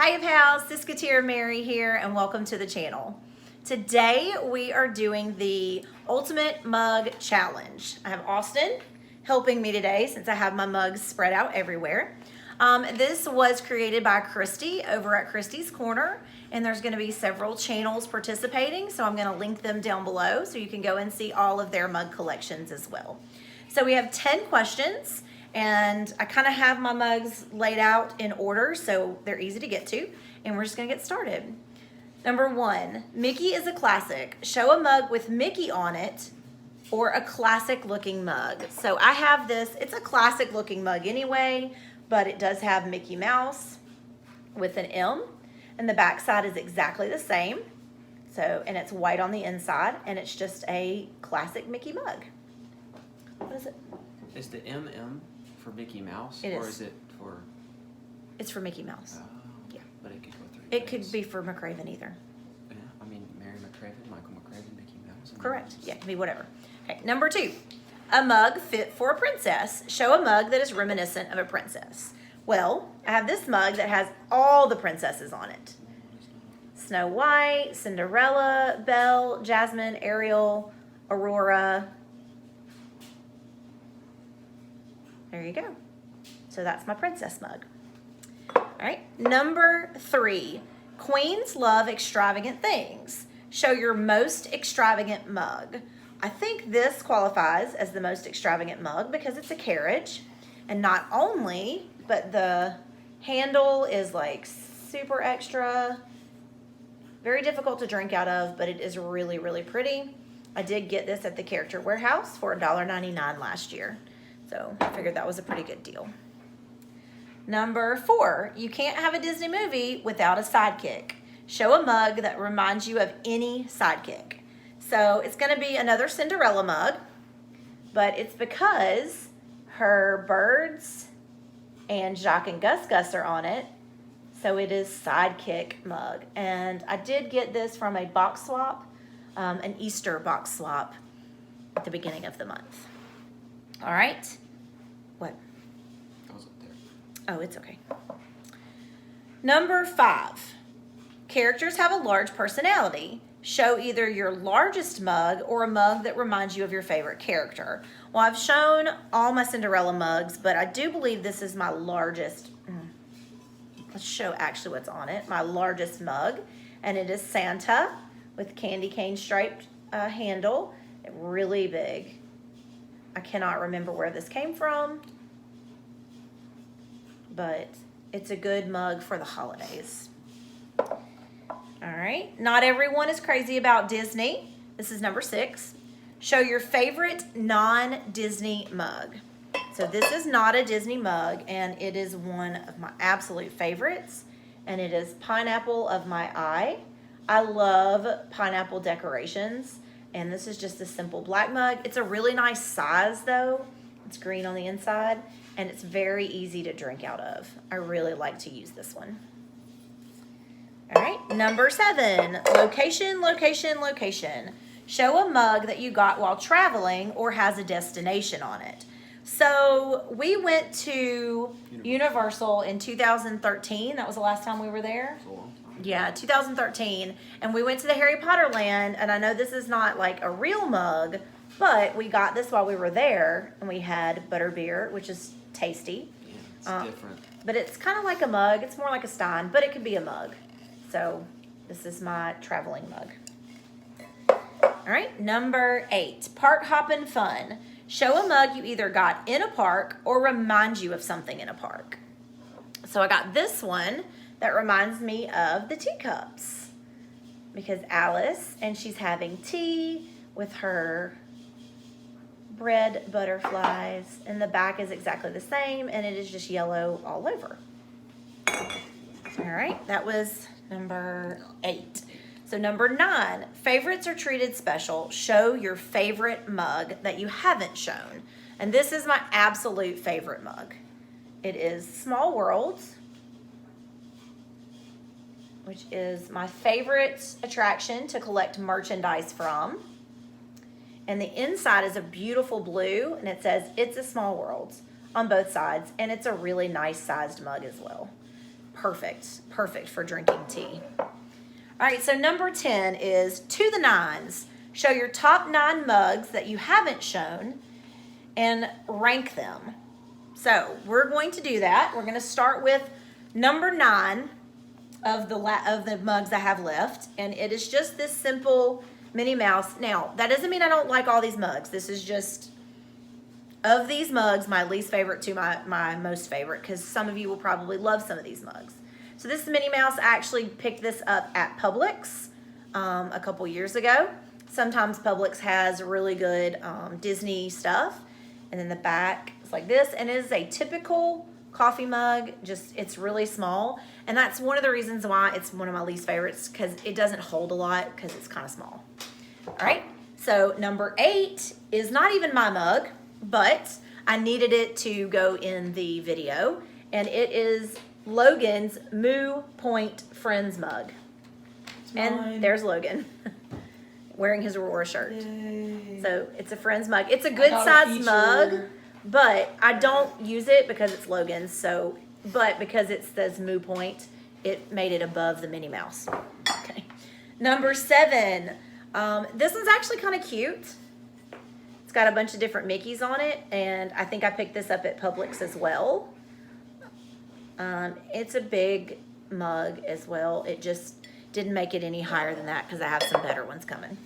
Hi pals, SisketEars Mary here and welcome to the channel. Today we are doing the Ultimate Mug Challenge. I have Austin helping me today since I have my mugs spread out everywhere. This was created by Christy over at Christy's Corner, and there's going to be several channels participating, so I'm going to link them down below so you can go and see all of their mug collections as well. So we have 10 questions. And I kind of have my mugs laid out in order so they're easy to get to, and we're just gonna get started. Number 1, Mickey is a classic. Show a mug with Mickey on it or a classic looking mug. So I have this, it's a classic looking mug anyway, but it does have Mickey Mouse with an M, and the back side is exactly the same. So, and it's white on the inside, and it's just a classic Mickey mug. What is it? Is the MM for Mickey Mouse, it or is it for? It's for Mickey Mouse. Oh, yeah. But it could go through. It could be for McRaven either. Yeah, I mean Mary McRaven, Michael McRaven, Mickey Mouse. Correct. Yeah, it can be whatever. Okay, number 2, a mug fit for a princess. Show a mug that is reminiscent of a princess. Well, I have this mug that has all the princesses on it. Snow White, Cinderella, Belle, Jasmine, Ariel, Aurora. There you go. So that's my princess mug. All right, number 3, queens love extravagant things. Show your most extravagant mug. I think this qualifies as the most extravagant mug because it's a carriage, and not only, but the handle is like super extra, very difficult to drink out of, but it is really, really pretty. I did get this at the Character Warehouse for $1.99 last year. So I figured that was a pretty good deal. Number 4, you can't have a Disney movie without a sidekick. Show a mug that reminds you of any sidekick. So it's going to be another Cinderella mug, but it's because her birds and Jacques and Gus Gus are on it. So it is sidekick mug. And I did get this from a box swap, an Easter box swap at the beginning of the month. All right. What? I was up there. Oh, it's okay. Number 5, characters have a large personality. Show either your largest mug or a mug that reminds you of your favorite character. Well, I've shown all my Cinderella mugs, but I do believe this is my largest. Let's show actually what's on it. My largest mug, and it is Santa with candy cane striped handle. Really big. I cannot remember where this came from, but it's a good mug for the holidays. All right, not everyone is crazy about Disney. This is number 6. Show your favorite non-Disney mug. So this is not a Disney mug, and it is one of my absolute favorites, and it is Pineapple of My Eye. I love pineapple decorations. And this is just a simple black mug. It's a really nice size though. It's green on the inside, and it's very easy to drink out of. I really like to use this one. All right, number 7, location, location, location. Show a mug that you got while traveling or has a destination on it. So we went to Universal in 2013. That was the last time we were there. Yeah, 2013, and we went to the Harry Potter land, and I know this is not like a real mug, but we got this while we were there, and we had butterbeer, which is tasty. Yeah, it's different. But it's kind of like a mug. It's more like a stein, but it could be a mug. So this is my traveling mug. All right, number 8, park hoppin' fun. Show a mug you either got in a park or reminds you of something in a park. So I got this one that reminds me of the teacups because Alice, and she's having tea with her bread butterflies, and the back is exactly the same, and it is just yellow all over. All right, that was number 8. So number 9, favorites are treated special. Show your favorite mug that you haven't shown. And this is my absolute favorite mug. It is Small Worlds, which is my favorite attraction to collect merchandise from. And the inside is a beautiful blue, and it says, "It's a Small World" on both sides, and it's a really nice sized mug as well. perfect for drinking tea. All right, so number 10 is to the nines. Show your top 9 mugs that you haven't shown and rank them. So we're going to do that. We're going to start with number 9 of the mugs I have left, and it is just this simple Minnie Mouse. Now, that doesn't mean I don't like all these mugs. This is just, of these mugs, my least favorite to my most favorite, because some of you will probably love some of these mugs. So this is Minnie Mouse. I actually picked this up at Publix a couple years ago. Sometimes Publix has really good Disney stuff. And then the back is like this, and it is a typical coffee mug. Just, it's really small, and that's one of the reasons why it's one of my least favorites, because it doesn't hold a lot because it's kind of small. All right, so number 8 is not even my mug, but I needed it to go in the video, and it is Logan's Moo Point Friends mug. And there's Logan. Wearing his Aurora shirt. Yay. So it's a Friends mug. It's a good size mug, but I don't use it because it's Logan's. So, but because it says Moo Point, it made it above the Minnie Mouse. Okay. Number 7. This one's actually kind of cute. It's got a bunch of different Mickeys on it, and I think I picked this up at Publix as well. It's a big mug as well. It just didn't make it any higher than that because I have some better ones coming.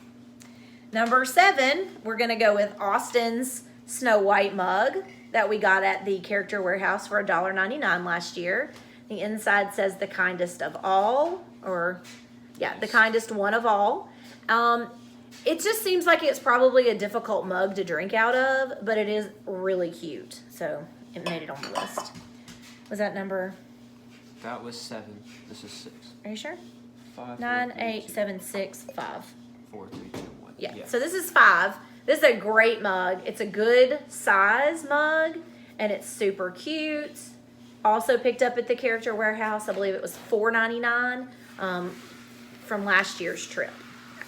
Number 7, we're going to go with Austin's Snow White mug that we got at the Character Warehouse for $1.99 last year. The inside says the kindest of all, or yeah, the kindest one of all. It just seems like it's probably a difficult mug to drink out of, but it is really cute. So it made it on the list. Was that number? That was 7. This is 6. Are you sure? 5, 9, 8, 7, 6, 5. 4, 3, 2, 1. Yeah, so this is 5. This is a great mug. It's a good size mug, and it's super cute. Also picked up at the Character Warehouse. I believe it was $4.99 from last year's trip.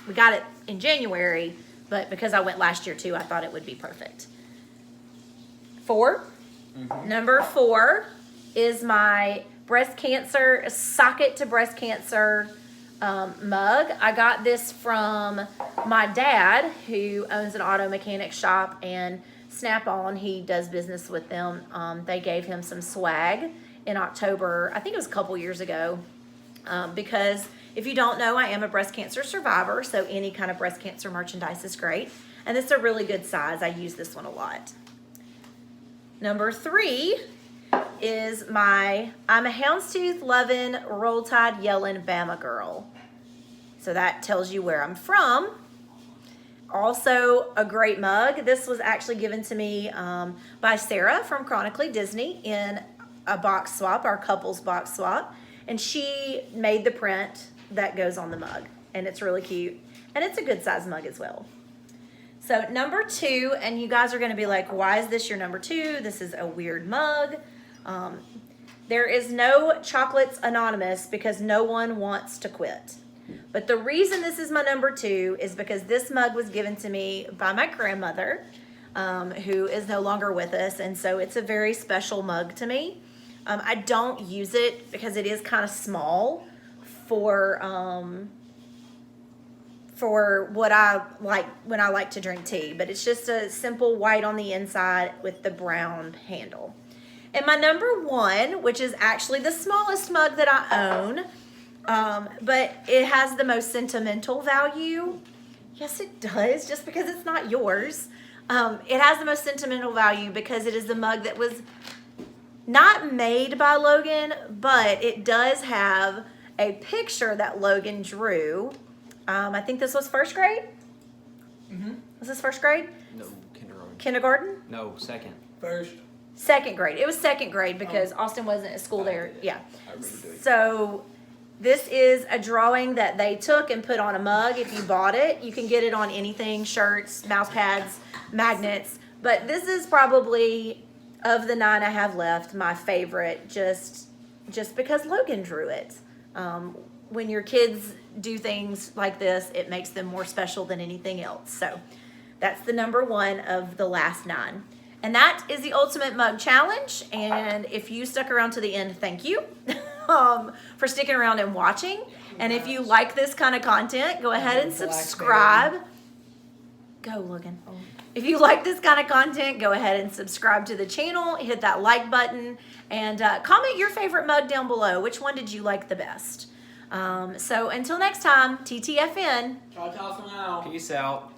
We got it in January, but because I went last year too, I thought it would be perfect. 4. Mm-hmm. Number 4 is my breast cancer, socket to breast cancer mug. I got this from my dad, who owns an auto mechanic shop, and Snap-on, he does business with them. They gave him some swag in October, I think it was a couple years ago, because if you don't know, I am a breast cancer survivor, so any kind of breast cancer merchandise is great. And this is a really good size. I use this one a lot. Number 3 is I'm a houndstooth loving, roll tide yelling Bama girl. So that tells you where I'm from. Also a great mug. This was actually given to me by Sarah from Chronically Disney in a box swap, our couples box swap. And she made the print that goes on the mug. And it's really cute. And it's a good size mug as well. So number 2, and you guys are going to be like, why is this your number 2? This is a weird mug. There is no Chocolates Anonymous because no one wants to quit. But the reason this is my number 2 is because this mug was given to me by my grandmother, who is no longer with us. And so it's a very special mug to me. I don't use it because it is kind of small for what I like when I like to drink tea. But it's just a simple white on the inside with the brown handle. And my number 1, which is actually the smallest mug that I own, but it has the most sentimental value. Yes, it does, just because it's not yours. It has the most sentimental value because it is the mug that was not made by Logan, but it does have a picture that Logan drew. I think this was first grade? Mm-hmm. Was this first grade? No, kindergarten. Kindergarten? No, second. First. Second grade. It was second grade because Austin wasn't at school there. Yeah. I really do. So this is a drawing that they took and put on a mug. If you bought it, you can get it on anything, shirts, mouse pads, magnets. But this is probably, of the 9 I have left, my favorite, just because Logan drew it. When your kids do things like this, it makes them more special than anything else. So that's the number 1 of the last 9. And that is the Ultimate Mug Challenge. And if you stuck around to the end, thank you. for sticking around and watching. And if you like this kind of content, go ahead and subscribe. Go, Logan. If you like this kind of content, go ahead and subscribe to the channel. Hit that like button and comment your favorite mug down below. Which one did you like the best? So until next time, TTFN. Ciao, ciao for now. Peace out.